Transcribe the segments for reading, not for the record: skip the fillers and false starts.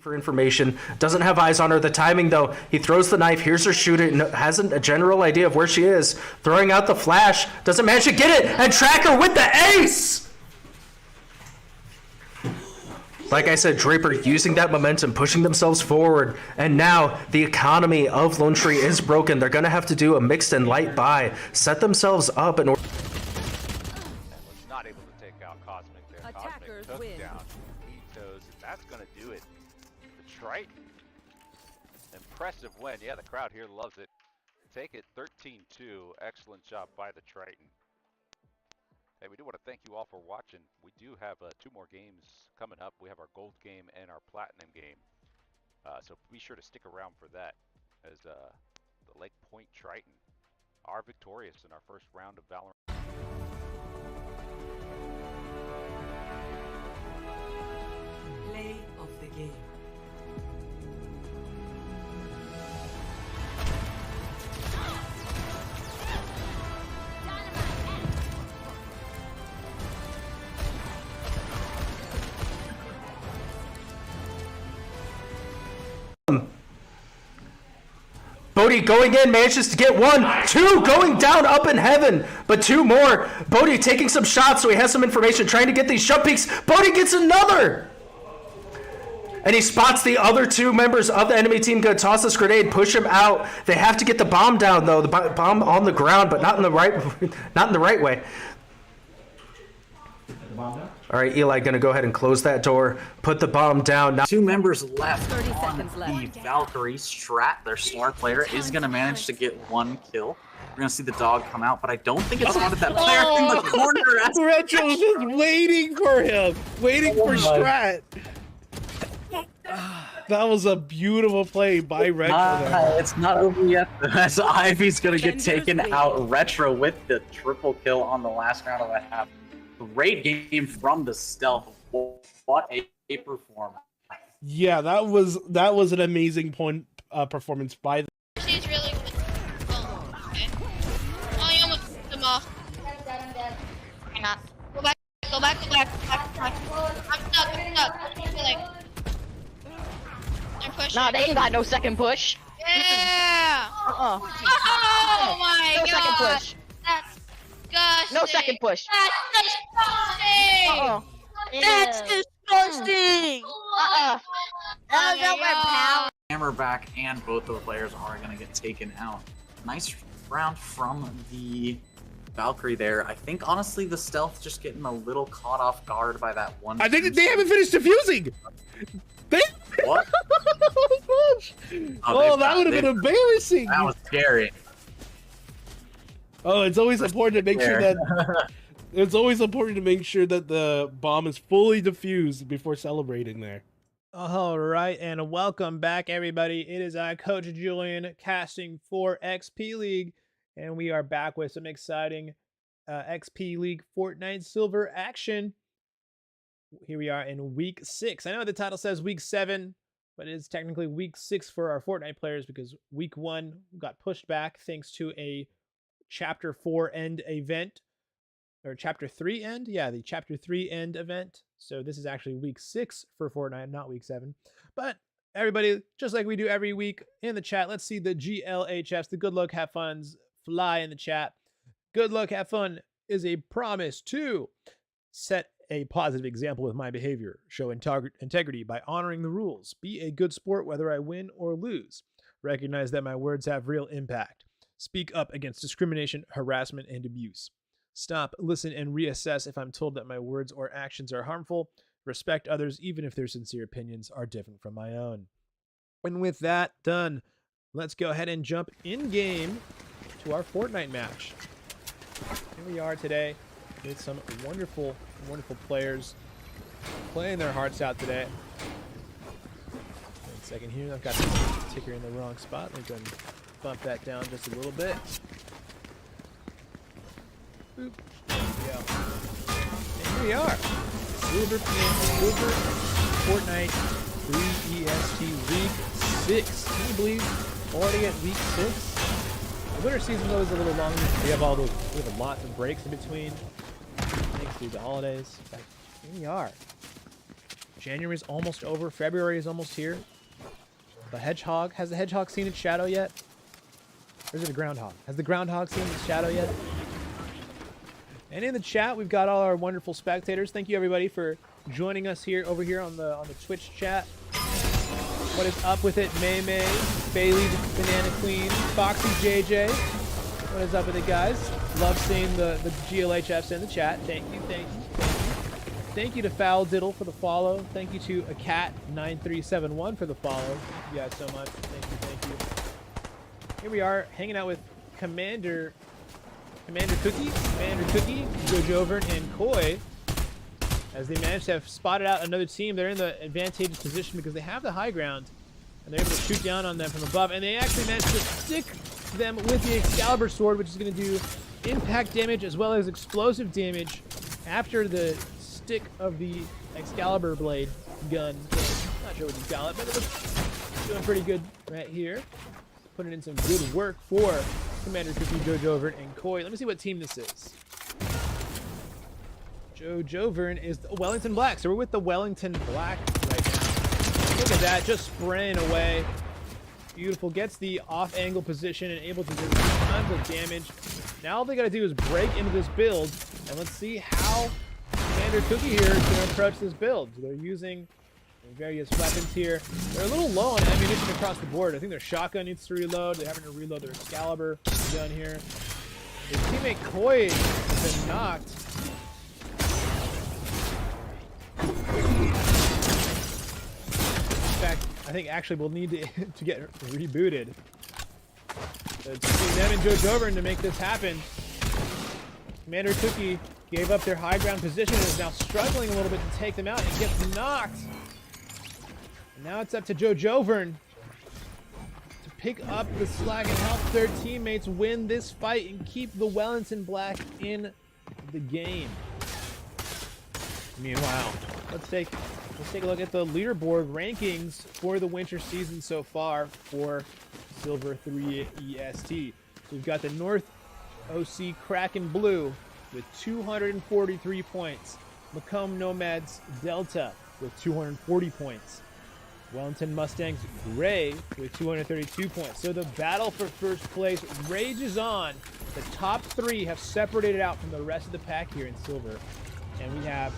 for information, doesn't have eyes on her. The timing, though, he throws the knife, hears her shoot it, hasn't a general idea of where she is. Throwing out the flash, doesn't manage to get it, and track her with the ace! Like I said, Draper using that momentum, pushing themselves forward, and now the economy of Lone Tree is broken. They're going to have to do a mixed and light buy, set themselves up in order. Was not able to take out Cosmic there. Attackers Cosmic took win. down Ethos, and that's going to do it. The Triton. Impressive win. Yeah, the crowd here loves it. Take it 13-2. Excellent job by the Triton. Hey, we do want to thank you all for watching. We do have 2 more games coming up. We have our gold game and our platinum game. So be sure to stick around for that, as the Lake Point Triton are victorious in our first round of Valorant. Play of the game. Bodhi going in, manages to get 1, 2, going down up in heaven, but 2 more. Bodhi taking some shots, so he has some information, trying to get these jump peaks. Bodhi gets another! And he spots the other 2 members of the enemy team. Gonna toss this grenade, push him out. They have to get the bomb down, though. The bomb on the ground, but not in the right way. All right, Eli gonna go ahead and close that door, put the bomb down. Now 2 members left 30 on seconds the left. Valkyrie. Strat, their star player, is going to manage to get 1 kill. We're going to see the dog come out, but I don't think it's spotted that player in the corner. Retro was just waiting for him, waiting for Strat. That was a beautiful play by Retro there. It's not over yet. As Ivy's going to get taken out. Retro with the triple kill on the last round of the half. Great game from the stealth. What a performance. Yeah, that was an amazing performance by the She's really good. Oh, okay. Oh, you almost took them off. Why not? Go back, go back, go back, go back, go back. I'm stuck, I'm stuck. I feel like they're pushing. Nah, they ain't got no second push. Yeah! Uh-uh. Oh my No god! second push. That's disgusting! No second push. That's disgusting! Uh-uh. That's disgusting! Uh-uh. That was overpowered. Hammerback and both of the players are going to get taken out. Nice round from the Valkyrie there. I think, honestly, the stealth just getting a little caught off guard by that one. I think they haven't finished defusing. They What? Oh, that would have been embarrassing. That was scary. Oh, it's always important to make sure that the bomb is fully defused before celebrating there. All right, and welcome back, everybody. It is Coach Julian casting for XP League, and we are back with some exciting XP League Fortnite Silver action. Here we are in week 6. I know the title says week 7, but it is technically week 6 for our Fortnite players because week 1 got pushed back thanks to a Chapter 4 end event. Or Chapter 3 end? Yeah, the Chapter 3 end event. So this is actually week 6 for Fortnite, not week 7. But everybody, just like we do every week in the chat, let's see the GLHFs, the good luck, have funs, fly in the chat. Good luck, have fun is a promise to set a positive example with my behavior, show integrity by honoring the rules, be a good sport whether I win or lose, recognize that my words have real impact, speak up against discrimination, harassment, and abuse. Stop, listen, and reassess if I'm told that my words or actions are harmful. Respect others even if their sincere opinions are different from my own. And with that done, let's go ahead and jump in-game to our Fortnite match. Here we are today with some wonderful, wonderful players playing their hearts out today. Wait a second here. I've got the ticker in the wrong spot. Let me go and bump that down just a little bit. Boop. There we go. And here we are. Silver Fortnite 3 EST Week 6. Can you believe already at Week 6? The winter season though is a little longer. We have lots of breaks in between. Thanks to the holidays. But here we are. January is almost over. February is almost here. The hedgehog. Has the hedgehog seen its shadow yet? Or is it a groundhog? Has the groundhog seen its shadow yet? And in the chat, we've got all our wonderful spectators. Thank you, everybody, for joining us here over here on the Twitch chat. What is up with it? May May, Bailey, the Banana Queen, Foxy JJ. What is up with it, guys? Love seeing the GLHFs in the chat. Thank you, thank you. Thank you to Foul Diddle for the follow. Thank you to Acat9371 for the follow. Thank you guys so much. Thank you, thank you. Here we are, hanging out with Commander Cookie, Jojover, and Koi. As they manage to have spotted out another team, they're in the advantageous position because they have the high ground, and they're able to shoot down on them from above. And they actually managed to stick them with the Excalibur sword, which is going to do impact damage as well as explosive damage after the stick of the Excalibur blade gun. Not sure what you call it, but it looks doing pretty good right here. Putting in some good work for Commander Cookie, Jojover, and Koi. Let me see what team this is. Jojover is the Wellington Black. So we're with the Wellington Black right now. Look at that, just spraying away. Beautiful. Gets the off-angle position and able to do tons of damage. Now all they got to do is break into this build, and let's see how Commander Cookie here is going to approach this build. They're using various weapons here. They're a little low on ammunition across the board. I think their shotgun needs to reload. They're having to reload their Excalibur gun here. His teammate Koi has been knocked. In fact, I think actually we'll need to get rebooted. So it's between them and Jojover to make this happen. Commander Cookie gave up their high ground position and is now struggling a little bit to take them out and gets knocked. And now it's up to Jojovern to pick up the slack and help their teammates win this fight and keep the Wellington Black in the game. Meanwhile, let's take a look at the leaderboard rankings for the winter season so far for Silver 3 EST. So we've got the North OC Kraken Blue with 243 points. Macomb Nomads Delta with 240 points. Wellington Mustangs Gray with 232 points. So the battle for first place rages on. The top three have separated out from the rest of the pack here in Silver. And we have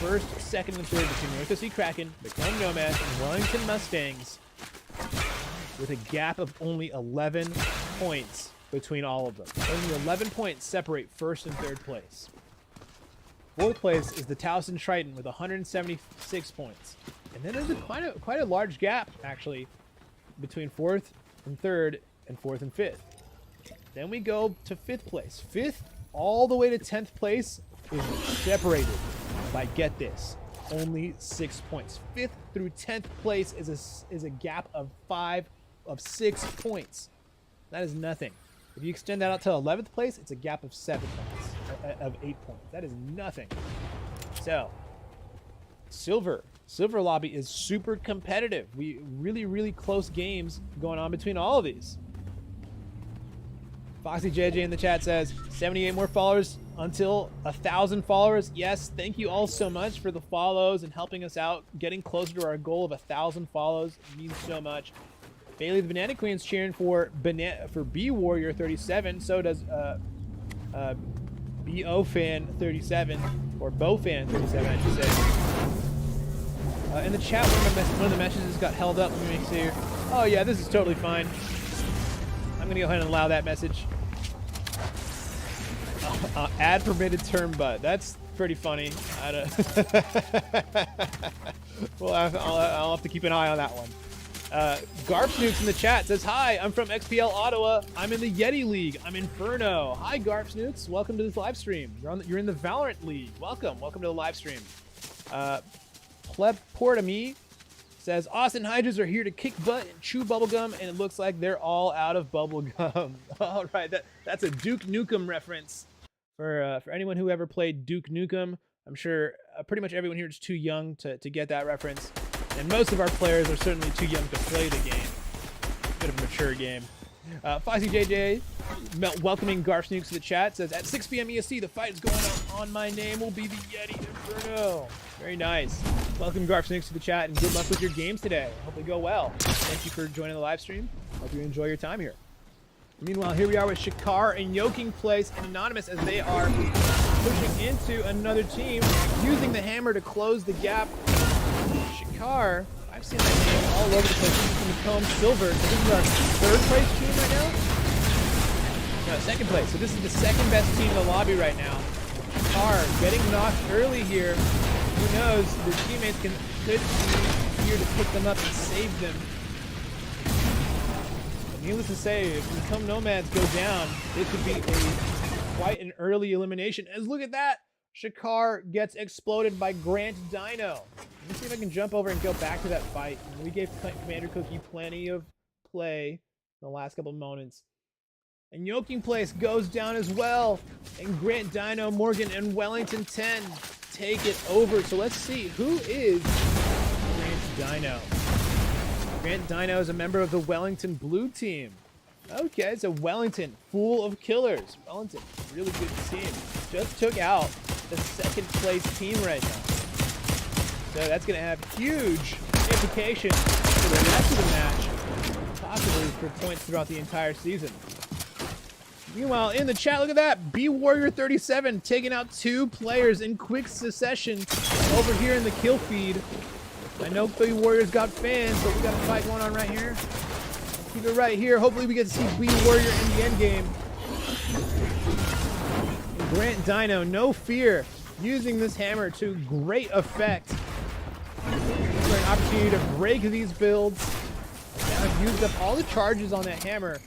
first, second, and third between North OC Kraken, Macomb Nomads, and Wellington Mustangs with a gap of only 11 points between all of them. Only 11 points separate first and third place. Fourth place is the Towson Triton with 176 points. And then there's quite a large gap, actually, between fourth and third and fourth and fifth. Then we go to fifth place. Fifth all the way to 10th place is separated by, get this, only 6 points. Fifth through 10th place is a gap of 6 points. That is nothing. If you extend that out to 11th place, it's a gap of 7 points, of 8 points. That is nothing. So, Silver Lobby is super competitive. We really close games going on between all of these. Foxy JJ in the chat says 78 more followers until 1,000 followers. Yes, thank you all so much for the follows and helping us out, getting closer to our goal of 1,000 follows. It means so much. Bailey the Banana Queen's cheering for B Warrior 37. So does BO Fan 37 or Bo Fan 37, I should say. In the chat, one of the messages got held up. Let me make sure. Oh yeah, this is totally fine. I'm gonna go ahead and allow that message. Ad permitted term, but that's pretty funny. Well, I'll have to keep an eye on that one. Garp Snooks in the chat says, hi, I'm from XPL Ottawa. I'm in the Yeti League. I'm Inferno. Hi, Garp Snooks. Welcome to this live stream. You're in the Valorant League. Welcome to the live stream. Pleb Portamy says, Austin Hydras are here to kick butt and chew bubblegum, and it looks like they're all out of bubblegum. All right, that's a Duke Nukem reference for anyone who ever played Duke Nukem. I'm sure pretty much everyone here is too young to get that reference. And most of our players are certainly too young to play the game. Bit of a mature game. Foxy JJ welcoming Garfnukes to the chat. Says, at 6 p.m. EST, the fight is going on my name will be the Yeti Inferno. Very nice. Welcome Garfnukes to the chat, and good luck with your games today. Hope they go well. Thank you for joining the live stream. Hope you enjoy your time here. Meanwhile, here we are with Shakar and Yoking Place and Anonymous as they are pushing into another team, using the hammer to close the gap. Shakar, I've seen that name all over the place. This is from Comb Silver. So this is our third place team right now? No, second place. So this is the second best team in the lobby right now. Shakar getting knocked early here. Who knows? The teammates could be here to pick them up and save them. Needless to say, if the Comb Nomads go down, it could be quite an early elimination. As look at that! Shakar gets exploded by Grant Dino. Let me see if I can jump over and go back to that fight. We gave Commander Cookie plenty of play in the last couple of moments. And Yoking Place goes down as well. And Grant Dino, Morgan, and Wellington 10 take it over. So let's see, who is Grant Dino? Grant Dino is a member of the Wellington Blue team. Okay, it's a Wellington full of killers. Wellington, really good team. Just took out the second place team right now. So that's going to have huge implications for the rest of the match, possibly for points throughout the entire season. Meanwhile, in the chat, look at that. B-Warrior37 taking out 2 players in quick succession over here in the kill feed. I know B-Warrior's got fans, but we got a fight going on right here. Keep it right here. Hopefully we get to see B-Warrior in the end game. Grant Dino, no fear, using this hammer to great effect. For an opportunity to break these builds. Now I've used up all the charges on that hammer.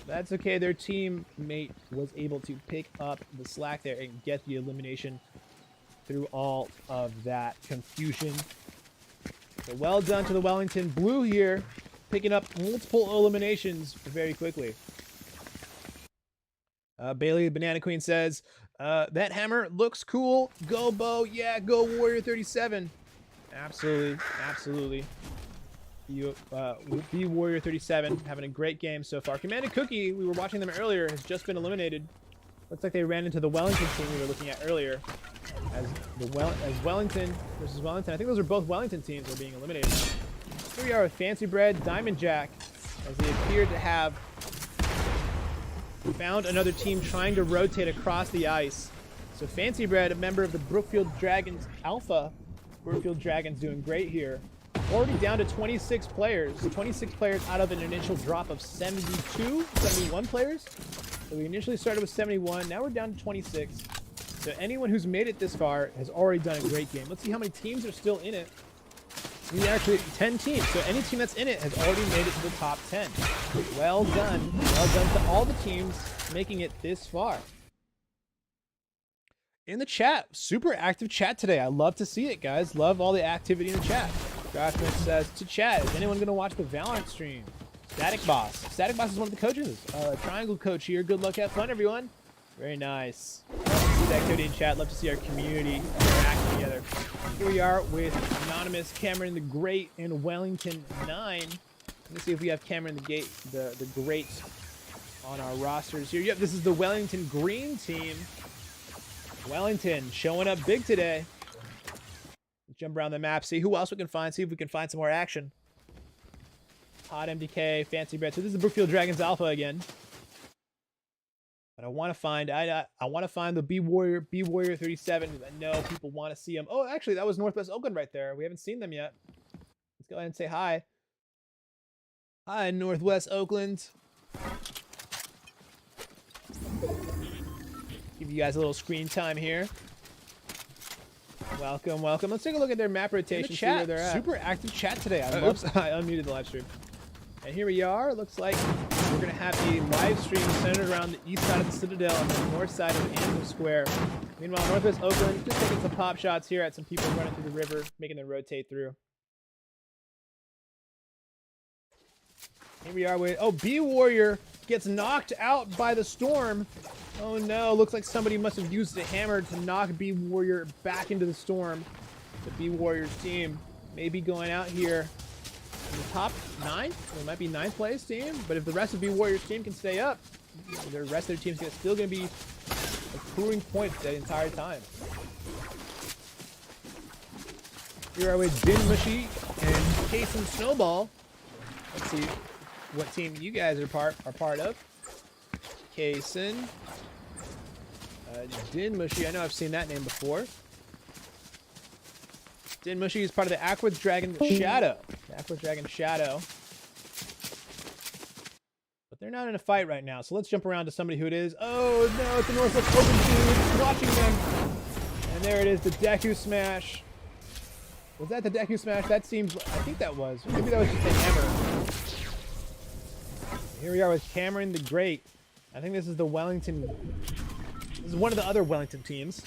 That's okay. Their teammate was able to pick up the slack there and get the elimination through all of that confusion. So well done to the Wellington Blue here, picking up multiple eliminations very quickly. Bailey the Banana Queen says, that hammer looks cool. Go Bo, yeah, go Warrior 37. Absolutely, absolutely. You be Warrior 37 having a great game so far. Commander Cookie, we were watching them earlier, has just been eliminated. Looks like they ran into the Wellington team we were looking at earlier. As Wellington versus Wellington. I think those are both Wellington teams that are being eliminated now. Here we are with Fancy Bread, Diamond Jack, as they appear to have found another team trying to rotate across the ice. So Fancy Bread, a member of the Brookfield Dragons Alpha. Brookfield Dragons doing great here. Already down to 26 players. 26 players out of an initial drop of 71 players. So we initially started with 71, now we're down to 26. So anyone who's made it this far has already done a great game. Let's see how many teams are still in it. We actually 10 teams, so any team that's in it has already made it to the top 10. Well done. Well done to all the teams making it this far. In the chat, super active chat today. I love to see it, guys. Love all the activity in the chat. Goshman says, to chat, is anyone going to watch the Valorant stream? Static Boss. Static Boss is one of the coaches. Triangle coach here. Good luck. Have fun, everyone. Very nice. Love to see the activity in chat. Love to see our community interact together. Here we are with Anonymous, Cameron the Great, and Wellington 9. Let me see if we have Cameron the Great on our rosters here. Yep, this is the Wellington Green team. Wellington showing up big today. Jump around the map, see who else we can find, see if we can find some more action. Hot MDK, Fancy Bread. So this is the Brookfield Dragons Alpha again. But I want to find the B-Warrior 37 because I know people want to see them. Oh, actually, that was Northwest Oakland right there. We haven't seen them yet. Let's go ahead and say hi. Hi, Northwest Oakland. Give you guys a little screen time here. Welcome, welcome. Let's take a look at their map rotation. See where they're at. Super active chat today. I unmuted the live stream. And here we are. Looks like we're going to have a live stream centered around the east side of the Citadel and the north side of Anthem Square. Meanwhile, Northwest Oakland just taking some pop shots here at some people running through the river, making them rotate through. Here we are with, oh, B-Warrior gets knocked out by the storm. Oh no, looks like somebody must have used a hammer to knock B-Warrior back into the storm. The B-Warriors team may be going out here in the top 9. It might be 9th place team, but if the rest of B-Warriors team can stay up, the rest of their team's still going to be accruing points the entire time. Here are with Din Mushy and Towson Snowball. Let's see what team you guys are part of. Towson. Din Mushy. I know I've seen that name before. Din Mushy is part of the Aqua's Dragon Shadow. The Aqua's Dragon Shadow. But they're not in a fight right now, so let's jump around to somebody who it is. Oh no, it's the Northwest Open 2. Watching them. And there it is, the Deku Smash. Was that the Deku Smash? That seems, I think that was. Maybe that was just a hammer. Here we are with Cameron the Great. I think this is the Wellington. This is one of the other Wellington teams.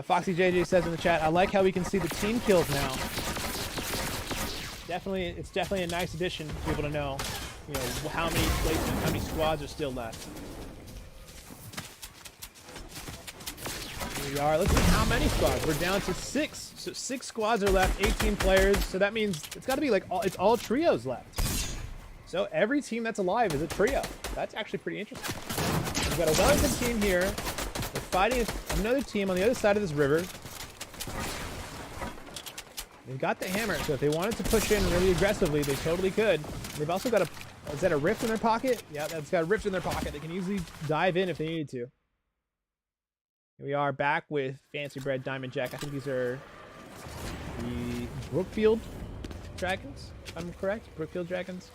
Foxy JJ says in the chat, I like how we can see the team kills now. It's definitely a nice addition to be able to know, how many placements, how many squads are still left. Here we are. Let's see how many squads. We're down to 6. So 6 squads are left, 18 players. So that means it's got to be like it's all trios left. So every team that's alive is a trio. That's actually pretty interesting. We've got a Wellington team here. They're fighting another team on the other side of this river. They've got the hammer, so if they wanted to push in really aggressively, they totally could. They've also got is that a rift in their pocket? Yeah, that's got a rift in their pocket. They can easily dive in if they needed to. Here we are back with Fancy Bread Diamond Jack. I think these are the Brookfield Dragons, if I'm correct. Brookfield Dragons.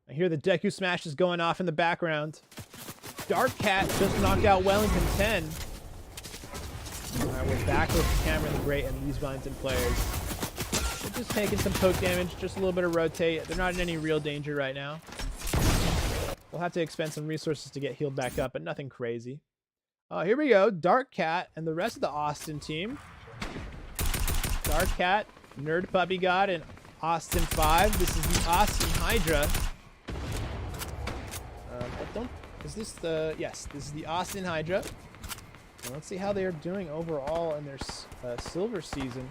I hear the Deku Smash is going off in the background. Dark Cat just knocked out Wellington 10. Alright, we're back with Cameron the Great and these Wellington players. They're just taking some poke damage, just a little bit of rotate. They're not in any real danger right now. We'll have to expend some resources to get healed back up, but nothing crazy. Here we go. Dark Cat and the rest of the Austin team. Dark Cat, Nerd Puppy God, and Austin 5. This is the Austin Hydra. Yes, this is the Austin Hydra. And let's see how they are doing overall in their silver season.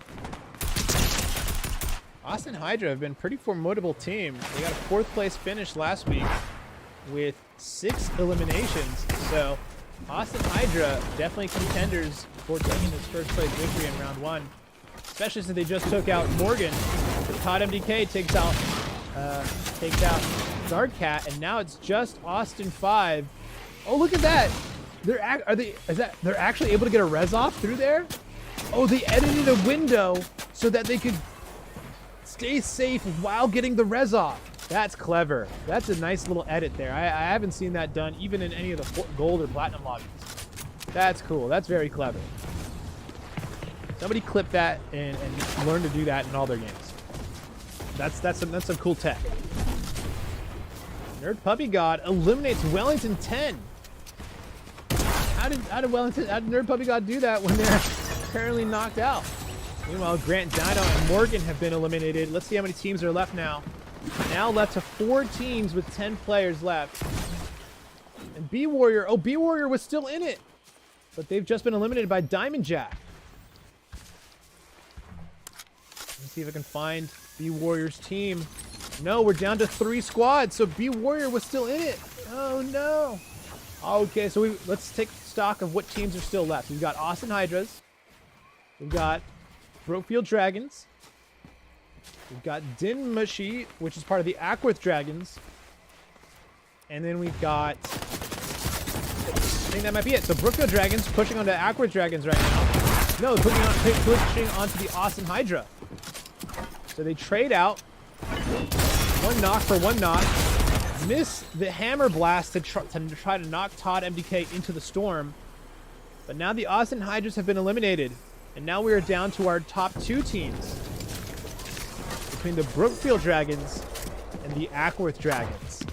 Austin Hydra have been a pretty formidable team. They got a 4th place finish last week with 6 eliminations. So Austin Hydra definitely contenders for taking this 1st place victory in round 1. Especially since they just took out Morgan. Todd MDK takes out Dark Cat, and now it's just Austin 5. Oh, look at that! They're actually able to get a res off through there? Oh, they edited a window so that they could stay safe while getting the res off. That's clever. That's a nice little edit there. I haven't seen that done even in any of the gold or platinum lobbies. That's cool. That's very clever. Somebody clip that and learn to do that in all their games. That's some cool tech. Nerd Puppy God eliminates Wellington 10. How did Nerd Puppy God do that when they're apparently knocked out? Meanwhile, Grant, Dino, and Morgan have been eliminated. Let's see how many teams are left now. Now left to 4 teams with 10 players left. And B Warrior, B Warrior was still in it, but they've just been eliminated by Diamond Jack. Let's see if I can find B Warrior's team. No, we're down to 3 squads, so B Warrior was still in it. Oh no. Okay, so let's take stock of what teams are still left. We've got Austin Hydras. We've got Brookfield Dragons. We've got Din Mushy, which is part of the Aquith Dragons. And then we've got, I think that might be it. So Brookfield Dragons pushing onto Aquith Dragons right now. No, pushing onto the Austin Hydra. So they trade out. 1 knock for 1 knock. Miss the hammer blast to try to knock Todd MDK into the storm. But now the Austin Hydras have been eliminated. And now we are down to our top 2 teams. Between the Brookfield Dragons and the Aquith Dragons.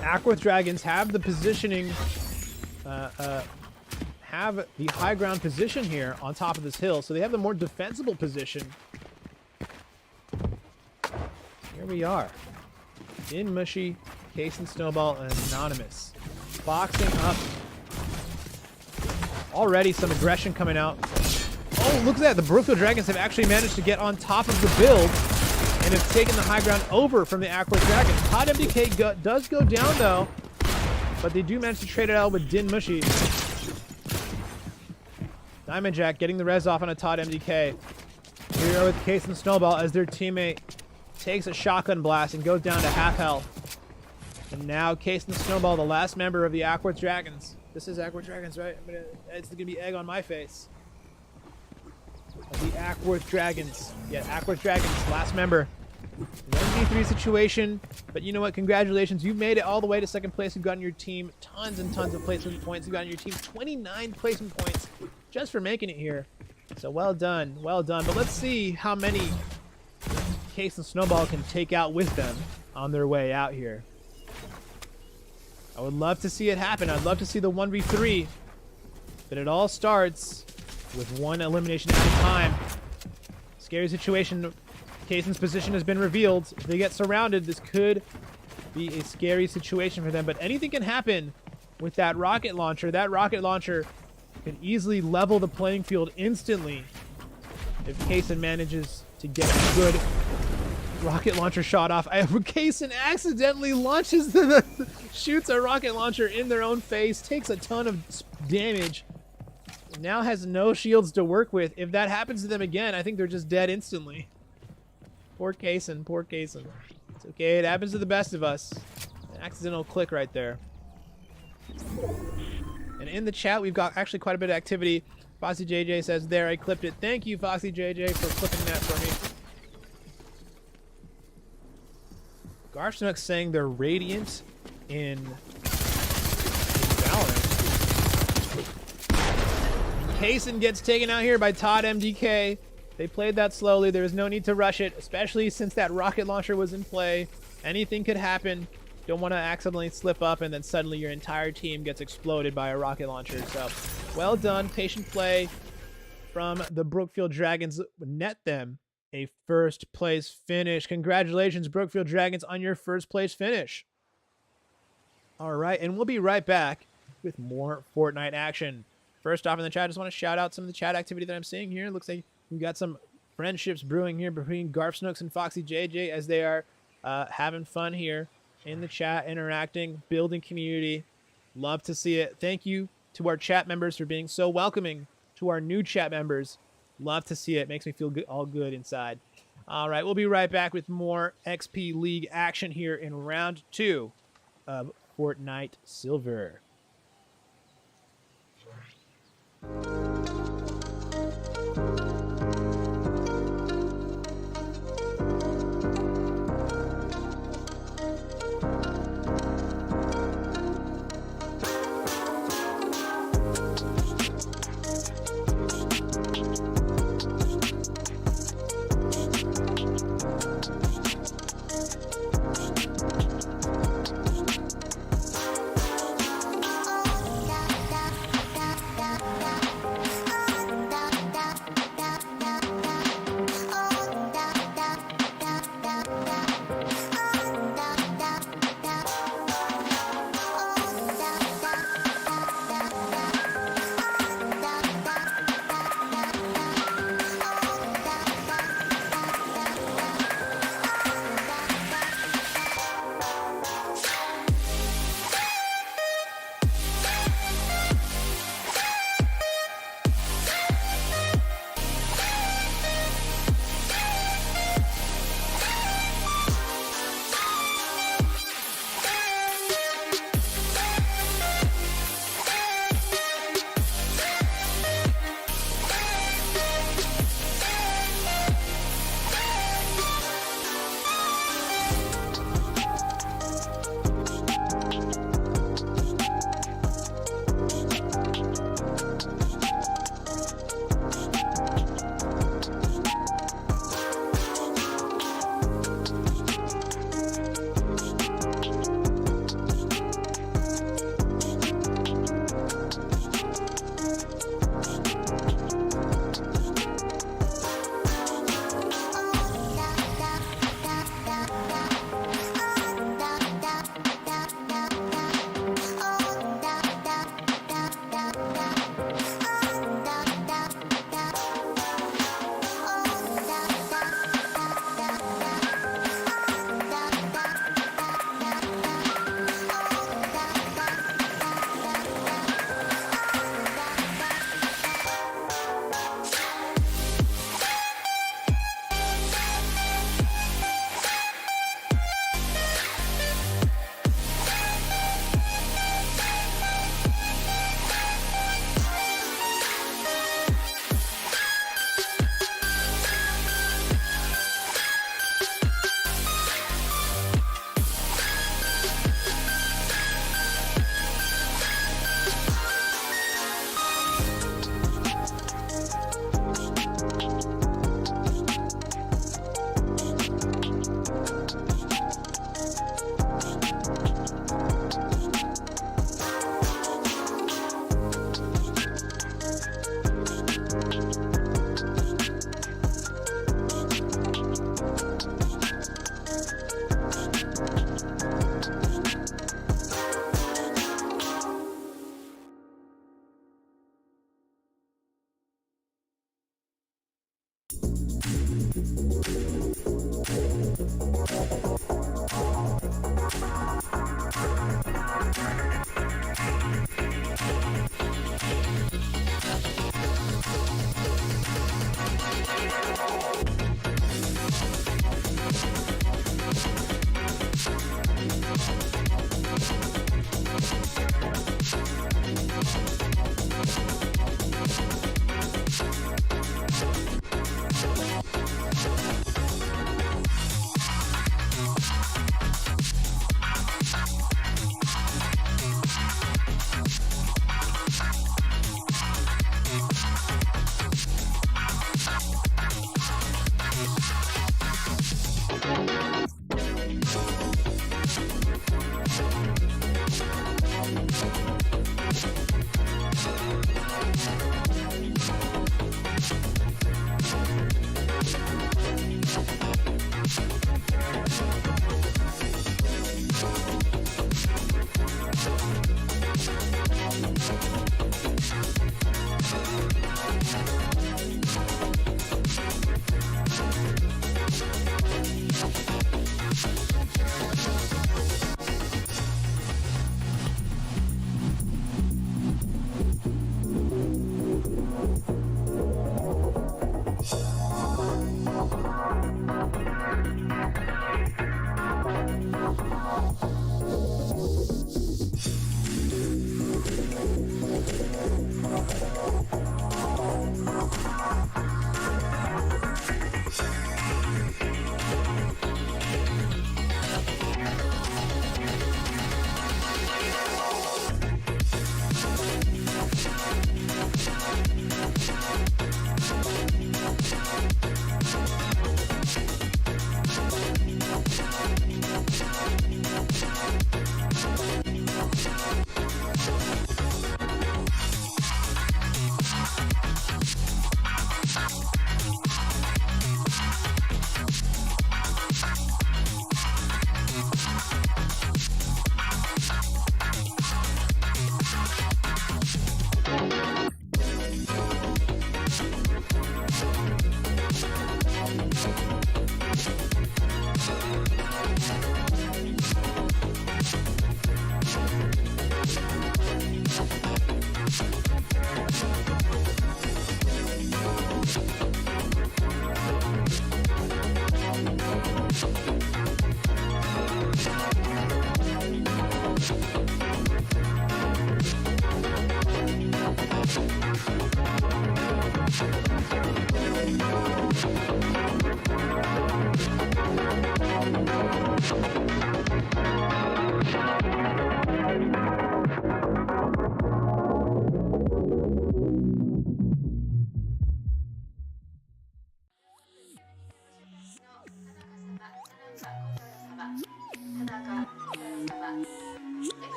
Aquith Dragons have the positioning, have the high ground position here on top of this hill. So they have the more defensible position. Here we are. In Mushy, Towson Snowball, and Anonymous. Boxing up. Already some aggression coming out. Oh, look at that. The Brookfield Dragons have actually managed to get on top of the build. and have taken the high ground over from the Aqua Dragons. Todd MDK does go down though, but they do manage to trade it out with Din Mushi. Diamond Jack getting the res off on a Todd MDK. Here we are with Case and Snowball as their teammate takes a shotgun blast and goes down to half health. And now Case and Snowball, the last member of the Aqua Dragons. This is Aqua Dragons, right? It's gonna be egg on my face. Of the Aqua Dragons. Yeah, Aqua Dragons, last member. 1v3 situation, but you know what? Congratulations. You've made it all the way to second place. You've gotten your team tons and tons of placement points. You've gotten your team 29 placement points just for making it here. So well done. Well done. But let's see how many Case and Snowball can take out with them on their way out here. I would love to see it happen. I'd love to see the 1v3, but it all starts with one elimination at a time. Scary situation. Kaysen's position has been revealed. If they get surrounded, this could be a scary situation for them, but anything can happen with that rocket launcher. That rocket launcher can easily level the playing field instantly if Kaysen manages to get a good rocket launcher shot off. Kaysen accidentally launches shoots a rocket launcher in their own face, takes a ton of damage, now has no shields to work with. If that happens to them again, I think they're just dead instantly. Poor Kaysen, poor Kaysen. It's okay, it happens to the best of us. An accidental click right there. And in the chat, we've got actually quite a bit of activity. Foxy JJ says, there, I clipped it. Thank you, Foxy JJ, for clipping that for me. Garfsnook saying they're radiant in Valorant. Kaysen gets taken out here by Todd MDK. They played that slowly. There was no need to rush it, especially since that rocket launcher was in play. Anything could happen. Don't want to accidentally slip up and then suddenly your entire team gets exploded by a rocket launcher. So, well done. Patient play from the Brookfield Dragons. Net them a first place finish. Congratulations, Brookfield Dragons, on your first place finish. All right, and we'll be right back with more Fortnite action. First off in the chat, I just want to shout out some of the chat activity that I'm seeing here. It looks like we've got some friendships brewing here between Garfsnooks and Foxy JJ as they are having fun here in the chat, interacting, building community. Love to see it. Thank you to our chat members for being so welcoming to our new chat members. Love to see it. Makes me feel good, all good inside. All right, we'll be right back with more XP League action here in round 2 of Fortnite Silver.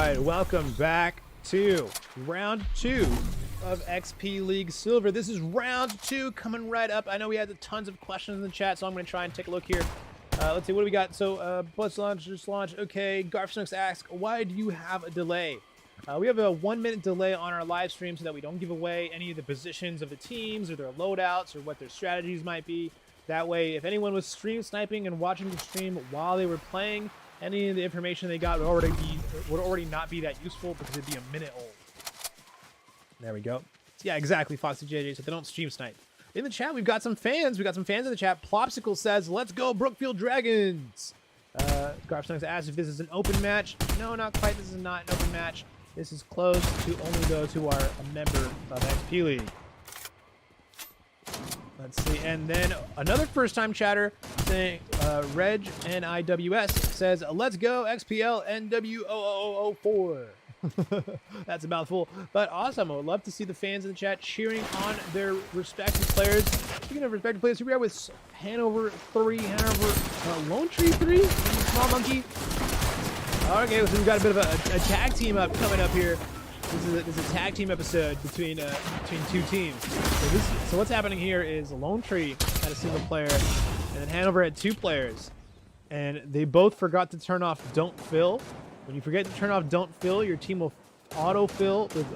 right, welcome back to round 2 of XP League Silver. This is round 2 coming right up. I know we had tons of questions in the chat, so I'm going to try and take a look here. Let's see, what do we got? So, Buzz launch, just launch. Okay, Garfsnooks asks, why do you have a delay? We have a 1-minute delay on our live stream so that we don't give away any of the positions of the teams or their loadouts or what their strategies might be. That way, if anyone was stream sniping and watching the stream while they were playing, any of the information they got would already not be that useful because it'd be a minute old. There we go. Yeah, exactly. Foxy JJ said they don't stream snipe. In the chat, we've got some fans. We got some fans in the chat. Plopsicle says, "Let's go, Brookfield Dragons." Garfsnuggs asks if this is an open match. No, not quite. This is not an open match. This is closed to only those who are a member of XP League. Let's see. And then another first-time chatter saying, Reg NIWS says, "Let's go, XPL NW0004." That's a mouthful, but awesome. I would love to see the fans in the chat cheering on their respective players. Speaking of respective players, here we are with Hanover 3, Lone Tree 3, Small Monkey. Okay, so we've got a bit of a tag team up coming up here. This is a tag team episode between two teams. So what's happening here is Lone Tree had a single player, and then Hanover had 2 players, and they both forgot to turn off Don't Fill. When you forget to turn off Don't Fill, your team will auto-fill with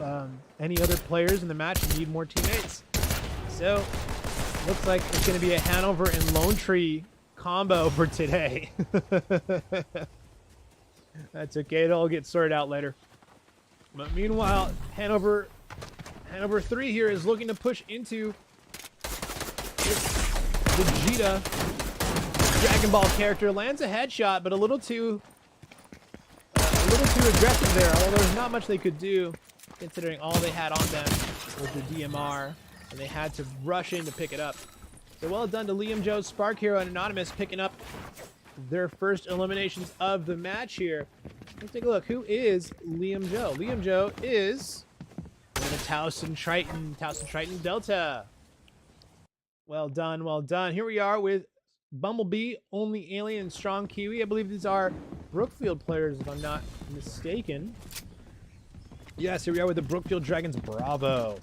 any other players in the match and need more teammates. So, looks like it's going to be a Hanover and Lone Tree combo for today. That's okay. It'll all get sorted out later. But meanwhile, Hanover 3 here is looking to push into Vegeta. Dragon Ball character lands a headshot, but a little too aggressive there, although there's not much they could do considering all they had on them was the DMR, and they had to rush in to pick it up. So well done to Liam Joe, Spark Hero, and Anonymous picking up their first eliminations of the match here. Let's take a look. Who is Liam Joe? Liam Joe is the Towson Triton Delta. Well done, well done. Here we are with Bumblebee, Only Alien, and Strong Kiwi. I believe these are Brookfield players, if I'm not mistaken. Yes, here we are with the Brookfield Dragons. Bravo.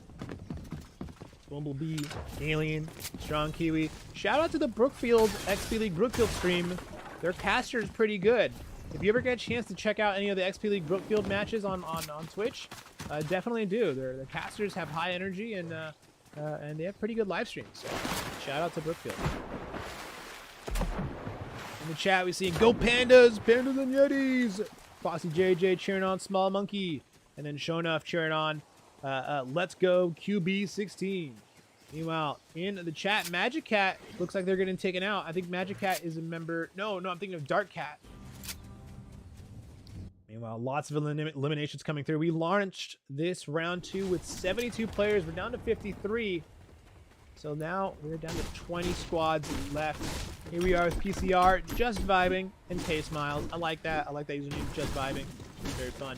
Bumblebee, Alien, Strong Kiwi. Shout out to the Brookfield XP League Brookfield stream. Their caster is pretty good. If you ever get a chance to check out any of the XP League Brookfield matches on Twitch, definitely do. Their casters have high energy and they have pretty good live streams. So shout out to Brookfield. In the chat, we see Go Pandas, Pandas and Yetis. Foxy JJ cheering on Small Monkey. And then Shonuff cheering on Let's Go QB16. Meanwhile, in the chat, Magic Cat looks like they're getting taken out. I think Magic Cat is a member. No, I'm thinking of Dark Cat. Meanwhile, lots of eliminations coming through. We launched this round 2 with 72 players. We're down to 53. So now we're down to 20 squads left. Here we are with PCR, Just Vibing, and K-Smiles. I like that. I like that username, Just Vibing. It's very fun.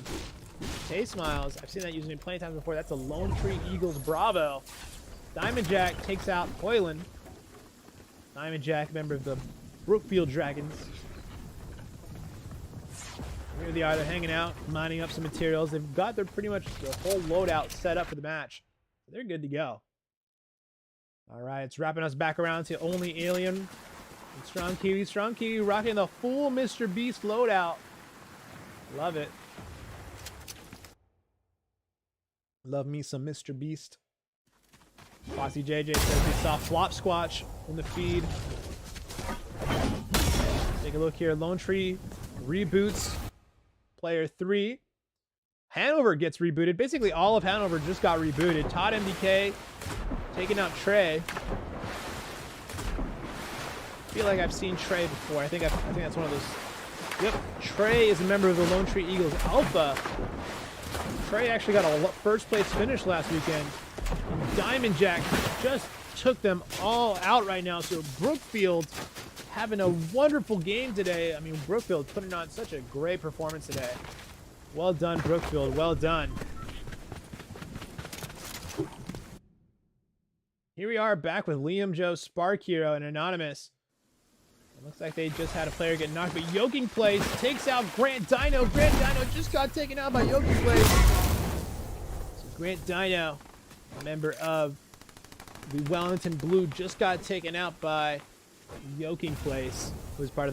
K-Smiles, I've seen that username plenty of times before. That's a Lone Tree Eagles Bravo. Diamond Jack takes out Hoyland. Diamond Jack, member of the Brookfield Dragons. Here they are, they're hanging out, mining up some materials. They've got pretty much the whole loadout set up for the match. They're good to go. All right, it's wrapping us back around to Only Alien. And Strong Kiwi rocking the full Mr. Beast loadout. Love it. Love me some Mr. Beast. Foxy JJ says we saw Flop Squatch in the feed. Take a look here. Lone Tree reboots player 3. Hanover gets rebooted. Basically, all of Hanover just got rebooted. Todd MDK taking out Trey. I feel like I've seen Trey before. I think that's one of those. Yep, Trey is a member of the Lone Tree Eagles Alpha. Trey actually got a first place finish last weekend. And Diamond Jack just took them all out right now. So Brookfield having a wonderful game today. I mean, Brookfield putting on such a great performance today. Well done, Brookfield. Well done. Here we are back with Liam Joe, Spark Hero, and Anonymous. Looks like they just had a player get knocked, but Yoking Place takes out Grant Dino. Grant Dino just got taken out by Yoking Place. So Grant Dino, a member of the Wellington Blue, just got taken out by Yoking Place, who was part of the